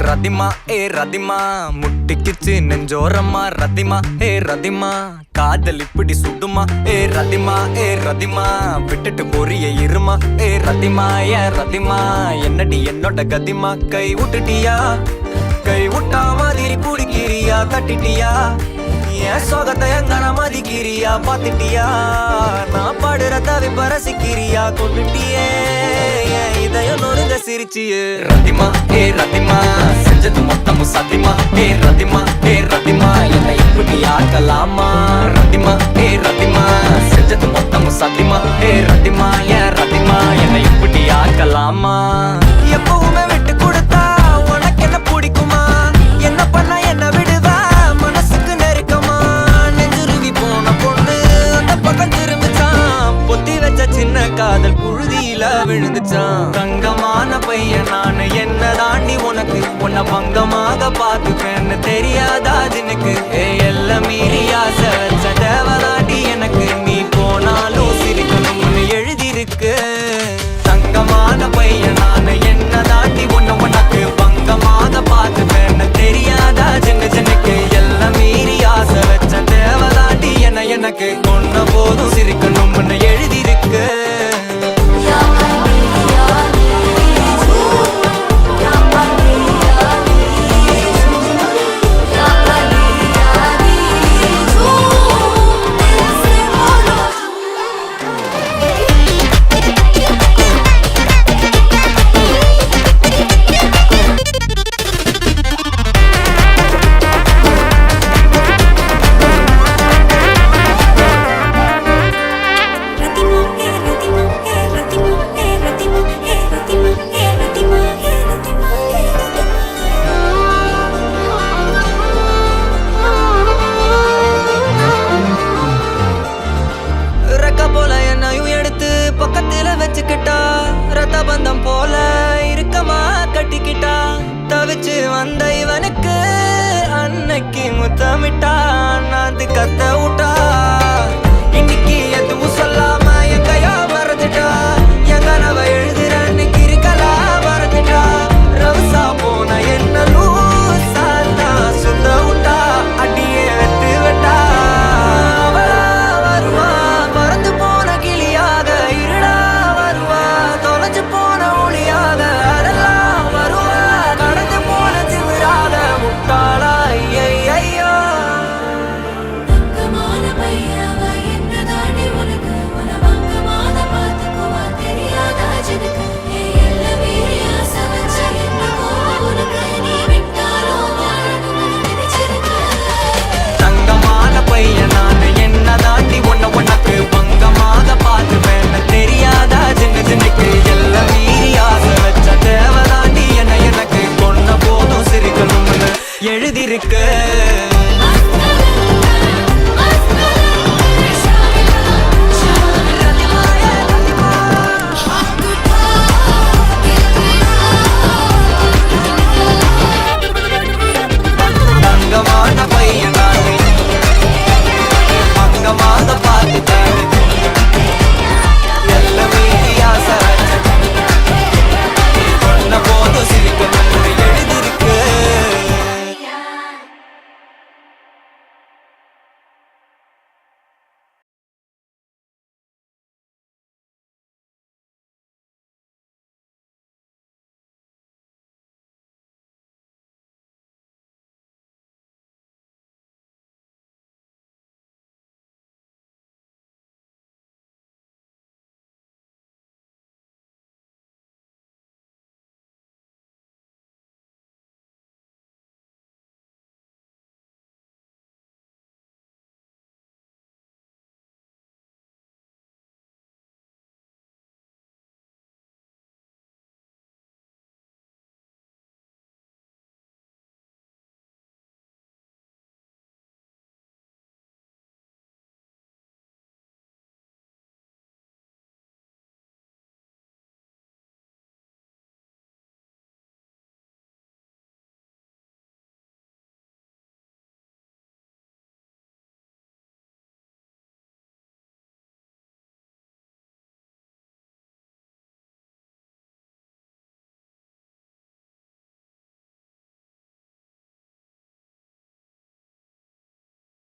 ரதிமா ரதிமா முட்டிக்கிச்சு நெஞ்சோரமா ரதிமா ரதிமா காதல் இப்படி சுடுமா ரதிமா ரதிமா விட்டுட்டு போறிய இருமா ரதிமா ரதிமா என்னடி என்னோட கதிமா கை விட்டுட்டியா கை விட்டா மாதிரி பிடிக்கிறியா தட்டிட்டியா என் சோகத்தை எங்கன மதிக்கிறியா பாத்துட்டியா நான் பாடுற தவி பரசிக்கிறியா கொண்டுட்டியே இதயம் நொறுங்க சிரிச்சியே ரதிமா ரதிமா செஞ்சது மொத்தமும் சத்தியமா ரதிமா ரதிமா என்னை இப்படி ஆக்கலாமா ரதிமா ரதிமா செஞ்சது மொத்தமும் சத்தியமா ரதிமா ரதிமா என்னை இப்படி ஆக்கலாமா எப்பவுமே விட்டு கொடுத்தா உனக்கு என்ன பிடிக்குமா என்ன பண்ண என்ன விடுவா மனசுக்கு நெருக்கமா நெஞ்சுருவி போன பொண்ணு அந்த பக்கம் திரும்பிச்சான் பொத்தி வச்ச சின்ன காதல் புழுதியில விழுந்துச்சான் தங்கமான பையன் நானு என்ன தாண்டி உனக்கு உன்னை பங்கமாக பாத்துக்கன்னு தெரியாதா ஜினுக்கு எல்லாம் மீறி ஆசை வச்ச தேவதாண்டி எனக்கு நீ போனாலும் சிரிக்கணும்னு எழுதிருக்கு தங்கமான பையன் நானு என்ன தாண்டி உனக்கு பங்கமாக பாத்துக்கன்னு தெரியாதா ஜினுக்கு எல்லாம் மீறி ஆசை வச்ச தேவதாண்டி எனக்கு கொன்ன போதும் சிரிக்கணும்னு எழுதிருக்கு பக்கத்துல வச்சுக்கிட்டா ரத்த பந்தம் போல இருக்கமா கட்டிக்கிட்டா தவிச்சு வந்த இவனுக்கு அன்னைக்கு முத்தமிட்டா நான் கத்த விட்டா இன்னைக்கு எதுவும் சொல்லாம என் கையா மறைச்சிட்டா என் கனவை எழுதுறன்னு கிரிக்கலா மறைச்சிட்டா ரவுசா போன என்ன லூசா சுத்த விட்டா அடியே வெத்து விட்டா அவளா வருவா மறந்து போன கிளியாக போன ஒளியாக அதெல்லாம் வருவா கடந்து போன திமிராக முட்டாளா ஐயோ பங்கமான பையவ என்ன தாண்டி உனக்கு உன பங்கமான பார்த்துக்குவா தெரியாதா ஜனக்கு எல்லாம் மீறி ஆசை வச்ச என்ன உனக்கு நீ விட்டாலும் வாழணும்னு நினைச்சிருக்க தங்கமான பையன் நான் என்ன தாண்டி உனக்கு பங்கமாக பார்த்துவேன் தெரியாதா ஜினுக்கு எல்லாம் மீறி ஆசை வச்ச தேவதாண்டி எனக்கு கொன்ன போதும் சிரிக்கணும்னு எழுதிருக்கு